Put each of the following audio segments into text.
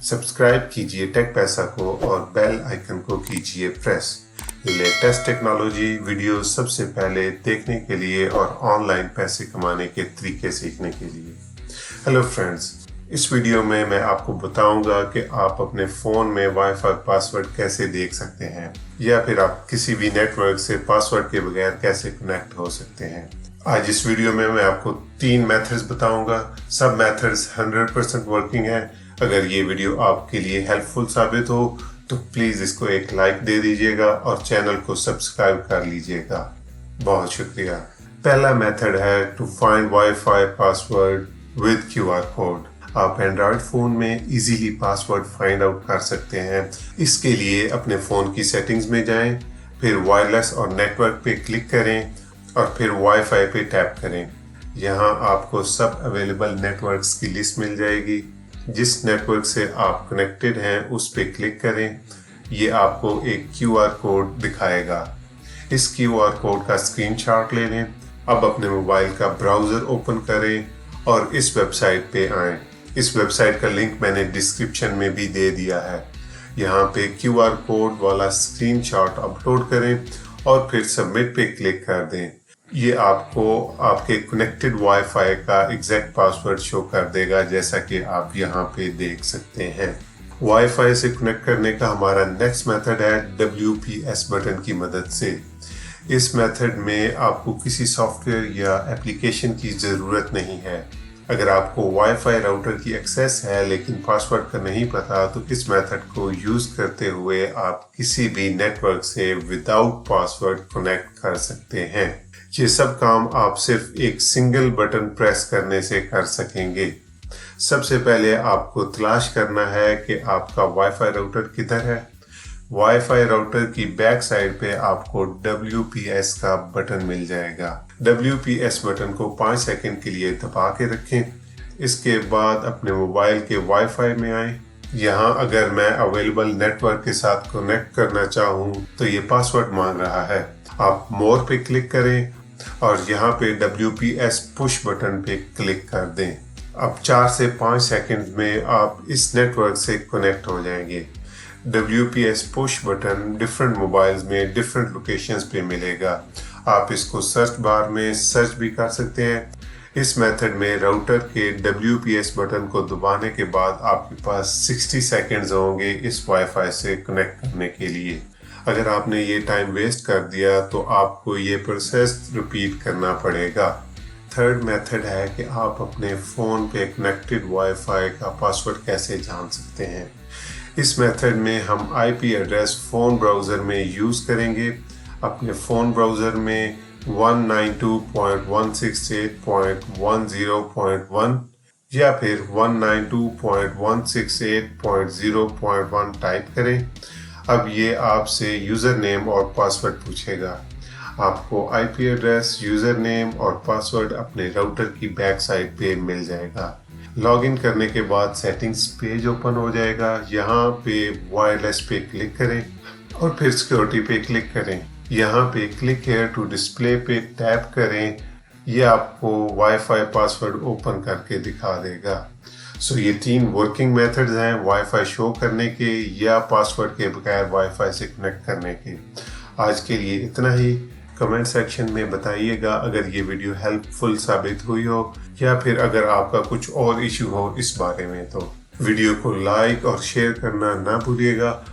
Subscribe कीजिए take पैसा को और बेल आइकन को कीजिए प्रेस लेटेस्ट टेक्नोलॉजी वीडियो सबसे पहले देखने के लिए और ऑनलाइन पैसे कमाने के तरीके सीखने के लिए। हेलो फ्रेंड्स, इस वीडियो में मैं आपको बताऊंगा कि आप अपने फ़ोन में वाईफाई पासवर्ड कैसे देख सकते हैं या फिर आप किसी भी नेटवर्क से पासवर्ड के बगैर कैसे कनेक्ट हो सकते हैं। आज इस वीडियो में मैं आपको 3 मेथड्स बताऊंगा। सब मेथड्स 100% वर्किंग है। अगर ये वीडियो आपके लिए हेल्पफुल साबित हो तो प्लीज़ इसको एक लाइक दे दीजिएगा और चैनल को सब्सक्राइब कर लीजिएगा। बहुत शुक्रिया। पहला मेथड है to find wifi password with QR code. आप एंड्रॉयड फ़ोन में इजीली पासवर्ड फाइंड आउट कर सकते हैं। इसके लिए अपने फ़ोन की सेटिंग्स में जाएं, फिर वायरलेस और नेटवर्क पे क्लिक करें और फिर वाईफाई पे टैप करें। यहाँ आपको सब अवेलेबल नेटवर्क्स की लिस्ट मिल जाएगी। जिस नेटवर्क से आप कनेक्टेड हैं उस पे क्लिक करें। ये आपको एक QR कोड दिखाएगा। इस QR कोड का स्क्रीनशॉट ले लें। अब अपने मोबाइल का ब्राउज़र ओपन करें और इस वेबसाइट पे आएं। इस वेबसाइट का लिंक मैंने डिस्क्रिप्शन में भी दे दिया है। यहाँ पे QR कोड वाला स्क्रीनशॉट अपलोड करें और फिर सबमिट पे क्लिक कर दें। ये आपको आपके कनेक्टेड वाईफाई का एग्जैक्ट पासवर्ड शो कर देगा, जैसा कि आप यहाँ पे देख सकते हैं। वाईफाई से कनेक्ट करने का हमारा नेक्स्ट मेथड है WPS बटन की मदद से। इस मेथड में आपको किसी सॉफ्टवेयर या एप्लीकेशन की ज़रूरत नहीं है। अगर आपको वाईफाई राउटर की एक्सेस है लेकिन पासवर्ड का नहीं पता, तो इस मेथड को यूज़ करते हुए आप किसी भी नेटवर्क से विदाउट पासवर्ड कनेक्ट कर सकते हैं। ये सब काम आप सिर्फ एक सिंगल बटन प्रेस करने से कर सकेंगे। सबसे पहले आपको तलाश करना है कि आपका वाईफाई राउटर किधर है। वाईफाई राउटर की बैक साइड पे आपको WPS का बटन मिल जाएगा। WPS बटन को 5 सेकंड के लिए दबा के रखें। इसके बाद अपने मोबाइल के वाईफाई में आएं। यहाँ अगर मैं अवेलेबल नेटवर्क के साथ कनेक्ट करना चाहूँ तो ये पासवर्ड मांग रहा है। आप मोर पे क्लिक करें और यहाँ पे WPS पुश बटन पे क्लिक कर दें। अब 4 से 5 सेकंड में आप इस नेटवर्क से कनेक्ट हो जाएंगे। WPS push button different mobiles में डिफरेंट लोकेशंस पे मिलेगा। आप इसको सर्च बार में सर्च भी कर सकते हैं। इस मेथड में राउटर के WPS बटन को दबाने के बाद आपके पास 60 सेकंड्स होंगे इस वाईफाई से कनेक्ट करने के लिए। अगर आपने ये टाइम वेस्ट कर दिया तो आपको ये प्रोसेस रिपीट करना पड़ेगा। थर्ड मेथड है कि आप अपने फ़ोन पे कनेक्टेड वाईफाई का पासवर्ड कैसे जान सकते हैं। इस मेथड में हम IP एड्रेस फ़ोन ब्राउज़र में यूज़ करेंगे। अपने फ़ोन ब्राउज़र में 192.168.10.1 या फिर 192.168.0.1 टाइप करें। अब ये आपसे यूज़र नेम और पासवर्ड पूछेगा। आपको IP एड्रेस, यूज़र नेम और पासवर्ड अपने राउटर की बैक साइड पे मिल जाएगा। लॉगिन करने के बाद सेटिंग्स पेज ओपन हो जाएगा। यहाँ पे वायरलेस पे क्लिक करें और फिर सिक्योरिटी पे क्लिक करें। यहाँ पे क्लिक हेयर टू डिस्प्ले पे टैप करें। ये आपको वाईफाई पासवर्ड ओपन करके दिखा देगा। सो ये 3 वर्किंग मेथड्स हैं वाईफाई शो करने के या पासवर्ड के बगैर वाईफाई से कनेक्ट करने के। आज के लिए इतना ही। कमेंट सेक्शन में बताइएगा अगर ये वीडियो हेल्पफुल साबित हुई हो या फिर अगर आपका कुछ और इशू हो इस बारे में। तो वीडियो को लाइक और शेयर करना ना भूलिएगा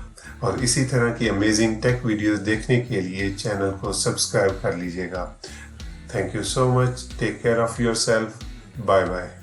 और इसी तरह की अमेजिंग टेक वीडियोस देखने के लिए चैनल को सब्सक्राइब कर लीजिएगा। Thank you so much. Take care of yourself. Bye bye.